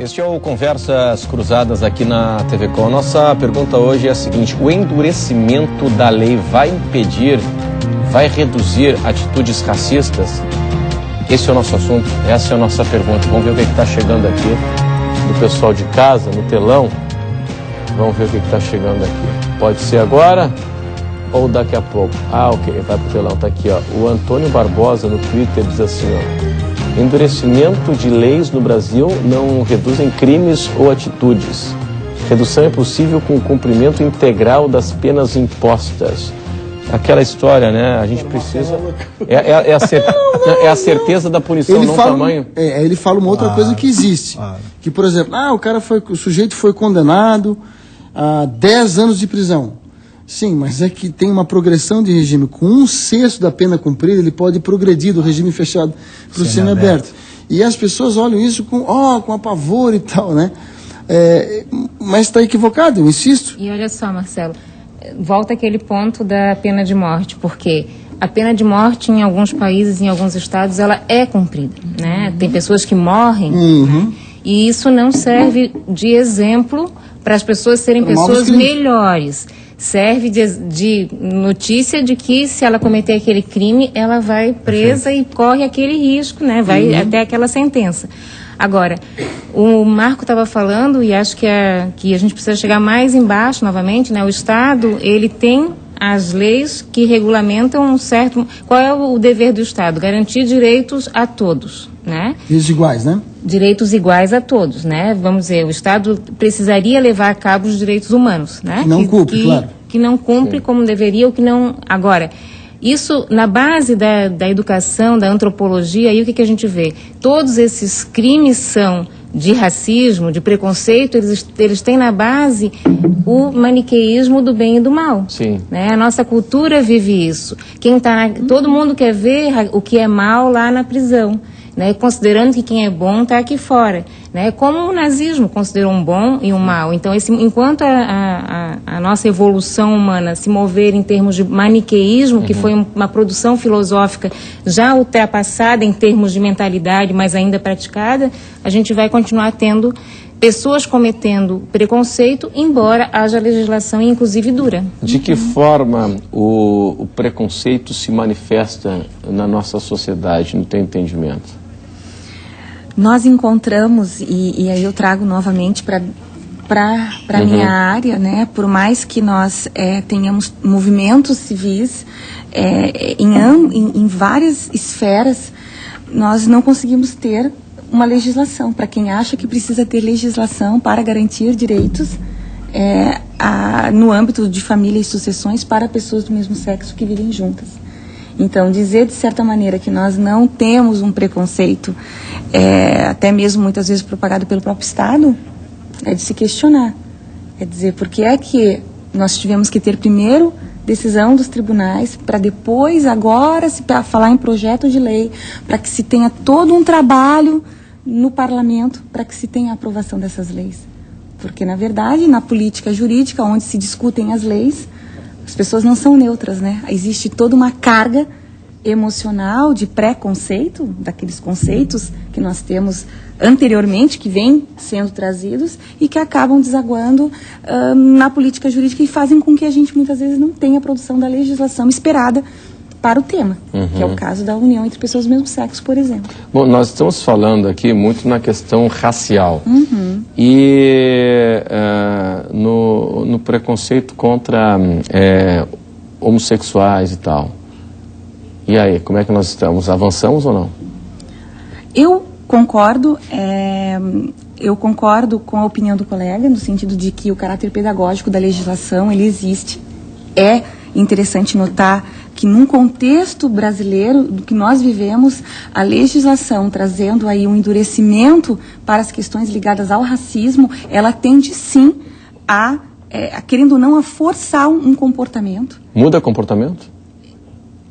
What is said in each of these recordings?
Este é o Conversas Cruzadas aqui na TV Com. A nossa pergunta hoje é a seguinte: o endurecimento da lei vai impedir, vai reduzir atitudes racistas? Esse é o nosso assunto, essa é a nossa pergunta. Vamos ver o que está chegando aqui do pessoal de casa, no telão. Vamos ver o que está chegando aqui. Pode ser agora ou daqui a pouco? Ah, ok, vai pro telão, tá aqui, ó. O Antônio Barbosa no Twitter diz assim, ó: endurecimento de leis no Brasil não reduzem crimes ou atitudes. Redução é possível com o cumprimento integral das penas impostas. Aquela história, né? A gente precisa... É a certeza da punição, ele não o fala, tamanho. Ele fala uma outra coisa que existe. Que, por exemplo, o sujeito foi condenado a 10 anos de prisão. Sim, mas é que tem uma progressão de regime. Com 1/6 da pena cumprida, ele pode progredir do regime fechado para o semiaberto. E as pessoas olham isso com apavor e tal, né? Mas está equivocado, eu insisto. E olha só, Marcelo, volta aquele ponto da pena de morte, porque a pena de morte em alguns países, em alguns estados, ela é cumprida, né? Tem pessoas que morrem, né? E isso não serve de exemplo para as pessoas serem pessoas melhores. Serve de notícia de que se ela cometer aquele crime, ela vai presa e corre aquele risco, né? Vai até aquela sentença. Agora, o Marco estava falando, e acho que a gente precisa chegar mais embaixo novamente, né? O Estado, ele tem as leis que regulamentam um certo... Qual é o dever do Estado? Garantir direitos a todos, né? Direitos iguais, né? Direitos iguais a todos, né? Vamos dizer, o Estado precisaria levar a cabo os direitos humanos, né? Que não cumpre, claro. Que não cumpre como deveria, ou que não... Agora, isso na base da educação, da antropologia, aí o que a gente vê? Todos esses crimes são de racismo, de preconceito, eles têm na base o maniqueísmo do bem e do mal. Sim. Né? A nossa cultura vive isso. Todo mundo quer ver o que é mal lá na prisão, né? Considerando que quem é bom está aqui fora, né? Como o nazismo considerou um bom e um mal. Então, enquanto a nossa evolução humana se mover em termos de maniqueísmo, que foi uma produção filosófica já ultrapassada em termos de mentalidade, mas ainda praticada, a gente vai continuar tendo pessoas cometendo preconceito, embora haja legislação, inclusive dura. De que forma o preconceito se manifesta na nossa sociedade, no teu entendimento? Nós encontramos, e aí eu trago novamente para a minha área, né? Por mais que nós tenhamos movimentos civis em várias esferas, nós não conseguimos ter uma legislação. Para quem acha que precisa ter legislação para garantir direitos no âmbito de família e sucessões para pessoas do mesmo sexo que vivem juntas. Então, dizer de certa maneira que nós não temos um preconceito, até mesmo muitas vezes propagado pelo próprio Estado, é de se questionar. É dizer, por que é que nós tivemos que ter primeiro decisão dos tribunais, para depois, agora, para falar em projeto de lei, para que se tenha todo um trabalho no parlamento, para que se tenha a aprovação dessas leis. Porque, na verdade, na política jurídica, onde se discutem as leis, as pessoas não são neutras, né? Existe toda uma carga emocional de preconceito, daqueles conceitos que nós temos anteriormente, que vêm sendo trazidos e que acabam desaguando na política jurídica e fazem com que a gente muitas vezes não tenha a produção da legislação esperada para o tema, que é o caso da união entre pessoas do mesmo sexo, por exemplo. Bom, nós estamos falando aqui muito na questão racial e no preconceito contra homossexuais e tal. E aí, como é que nós estamos? Avançamos ou não? Eu concordo com a opinião do colega, no sentido de que o caráter pedagógico da legislação, ele existe. É interessante notar que num contexto brasileiro do que nós vivemos, a legislação trazendo aí um endurecimento para as questões ligadas ao racismo, ela tende sim querendo ou não, a forçar um comportamento. Muda comportamento?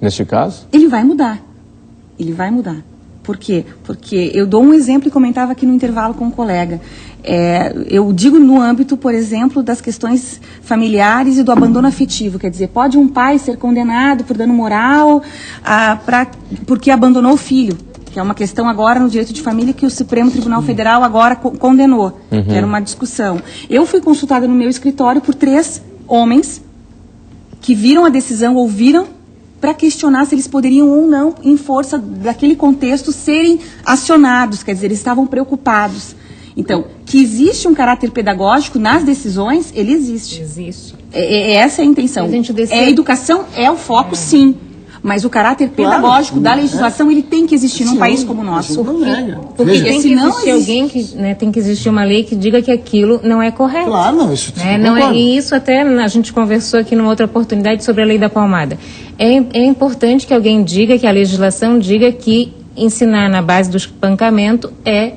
Neste caso? Ele vai mudar. Ele vai mudar. Por quê? Porque eu dou um exemplo e comentava aqui no intervalo com um colega. Eu digo no âmbito, por exemplo, das questões familiares e do abandono afetivo. Quer dizer, pode um pai ser condenado por dano moral porque abandonou o filho? que é uma questão agora no direito de família que o Supremo Tribunal Federal agora condenou, que era uma discussão. Eu fui consultada no meu escritório por 3 homens que viram a decisão, ouviram, para questionar se eles poderiam ou não, em força daquele contexto, serem acionados, quer dizer, eles estavam preocupados. Então, que existe um caráter pedagógico nas decisões, ele existe. Existe. Essa é a intenção. A educação é o foco, sim. Mas o caráter pedagógico da legislação, ele tem que existir num país como o nosso. Porque tem que existir alguém que, né, tem que existir uma lei que diga que aquilo não é correto. Claro, não, isso não é, e isso até a gente conversou aqui numa outra oportunidade sobre a lei da palmada. É importante que alguém diga, que a legislação diga que ensinar na base do espancamento é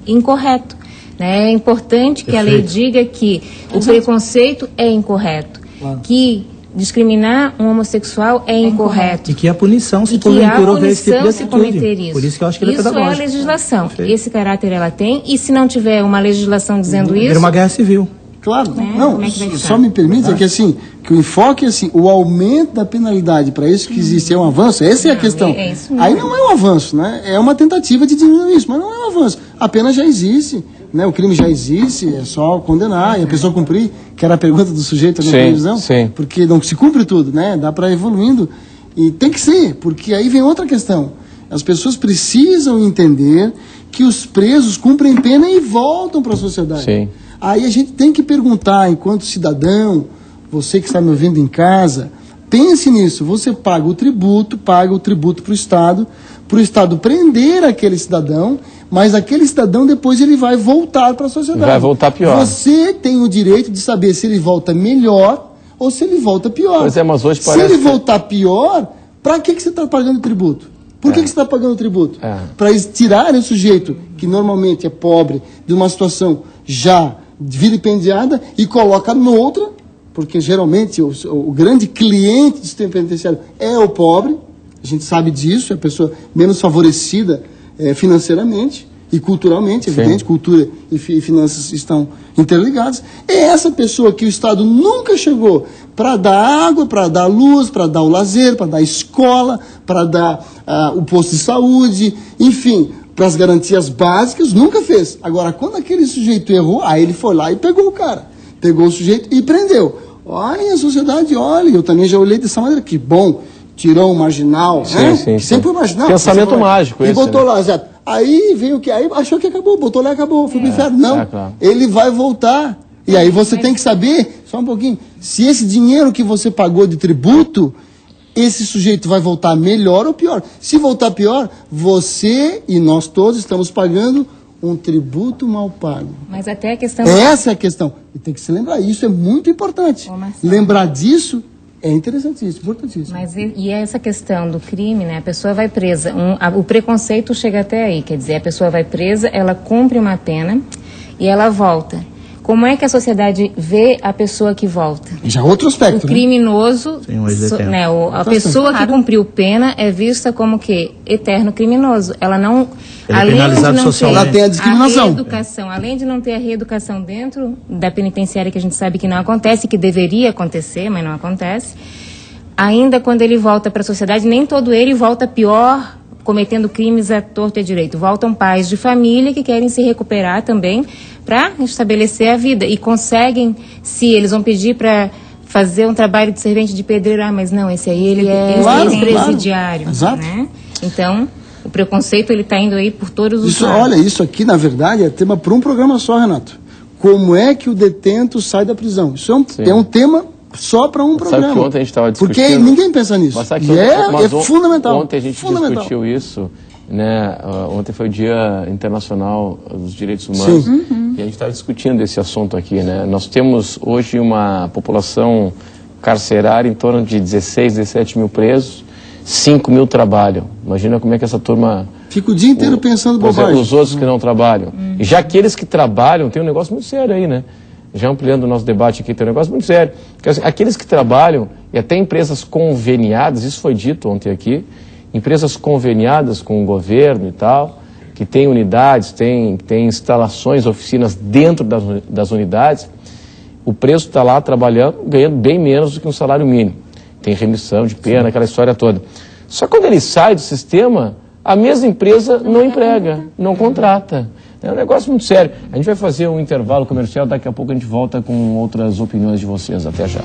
incorreto. Né? É importante que a lei diga que o preconceito é incorreto, que discriminar um homossexual é incorreto. E que a punição se porventura houver esse tipo de atitude. Por isso que eu acho que ele é pedagógico. Isso é a legislação. Perfeito. Esse caráter ela tem, e se não tiver uma legislação dizendo isso... Vira uma guerra civil. Claro, não, só me permite dizer que assim, que o enfoque assim, o aumento da penalidade para isso que existe é um avanço, essa é a questão. Aí não é um avanço, né? É uma tentativa de diminuir isso, mas não é um avanço. A pena já existe, né? O crime já existe, é só condenar e a pessoa cumprir, que era a pergunta do sujeito na televisão, porque não se cumpre tudo, né? Dá para ir evoluindo e tem que ser, porque aí vem outra questão. As pessoas precisam entender que os presos cumprem pena e voltam para a sociedade. Sim. Aí a gente tem que perguntar, enquanto cidadão, você que está me ouvindo em casa, pense nisso, você paga o tributo para o Estado prender aquele cidadão, mas aquele cidadão depois ele vai voltar para a sociedade. Vai voltar pior. Você tem o direito de saber se ele volta melhor ou se ele volta pior. Pois é, mas hoje parece... Se ele voltar pior, para que você está pagando tributo? Por que você está pagando tributo? Para tirar o sujeito, que normalmente é pobre, de uma situação já vilipendiada e coloca noutra, porque geralmente o grande cliente do sistema penitenciário é o pobre, a gente sabe disso, é a pessoa menos favorecida financeiramente e culturalmente, evidente, cultura e finanças estão interligadas. É essa pessoa que o Estado nunca chegou para dar água, para dar luz, para dar o lazer, para dar escola, para dar o posto de saúde, enfim, para as garantias básicas, nunca fez. Agora, quando aquele sujeito errou, aí ele foi lá e pegou o cara. Pegou o sujeito e prendeu. Olha, a sociedade, olha, eu também já olhei dessa maneira, que bom, tirou um marginal, né? Sim. Sempre foi marginal. Pensamento mágico esse, e botou lá, exato. Aí veio o que? Aí achou que acabou, botou lá e acabou, foi pro inferno. Não, claro. Ele vai voltar. E aí você tem que saber, só um pouquinho, se esse dinheiro que você pagou de tributo, esse sujeito vai voltar melhor ou pior. Se voltar pior, você e nós todos estamos pagando um tributo mal pago. Mas até a questão... Essa é a questão. E tem que se lembrar, isso é muito importante. Lembrar disso é interessantíssimo, importantíssimo. Mas e essa questão do crime, né? A pessoa vai presa, o preconceito chega até aí, quer dizer, a pessoa vai presa, ela cumpre uma pena e ela volta. Como é que a sociedade vê a pessoa que volta? Já outro aspecto, o criminoso, né? A pessoa que cumpriu pena é vista como que eterno criminoso. Ela não, além de não ter ela tem a discriminação. Reeducação, além de não ter a reeducação dentro da penitenciária, que a gente sabe que não acontece, que deveria acontecer, mas não acontece. Ainda quando ele volta para a sociedade, nem todo ele volta pior, cometendo crimes à torto e à direito. Voltam pais de família que querem se recuperar também para estabelecer a vida. E conseguem, se eles vão pedir para fazer um trabalho de servente de pedreiro, mas não, esse aí ele é ex-presidiário. Exato. Né? Então, o preconceito ele está indo aí por todos os lados. Olha, isso aqui, na verdade, é tema para um programa só, Renato. Como é que o detento sai da prisão? Isso é um tema só para um programa. Sabe que ontem a gente estava discutindo... Porque ninguém pensa nisso. É fundamental. Ontem a gente discutiu isso, né? Ontem foi o Dia Internacional dos Direitos Humanos. E a gente estava discutindo esse assunto aqui, né? Nós temos hoje uma população carcerária em torno de 16, 17 mil presos, 5 mil trabalham. Imagina como é que essa turma... Fica o dia inteiro pensando bobagem. Os outros que não trabalham. E já aqueles que trabalham, tem um negócio muito sério aí, né? Já ampliando o nosso debate aqui, tem um negócio muito sério. Porque, assim, aqueles que trabalham, e até empresas conveniadas, isso foi dito ontem aqui, empresas conveniadas com o governo e tal, que têm unidades, têm instalações, oficinas dentro das unidades, o preso está lá trabalhando, ganhando bem menos do que um salário mínimo. Tem remissão de pena, aquela história toda. Só que quando ele sai do sistema, a mesma empresa não emprega, não contrata. É um negócio muito sério. A gente vai fazer um intervalo comercial, daqui a pouco a gente volta com outras opiniões de vocês. Até já.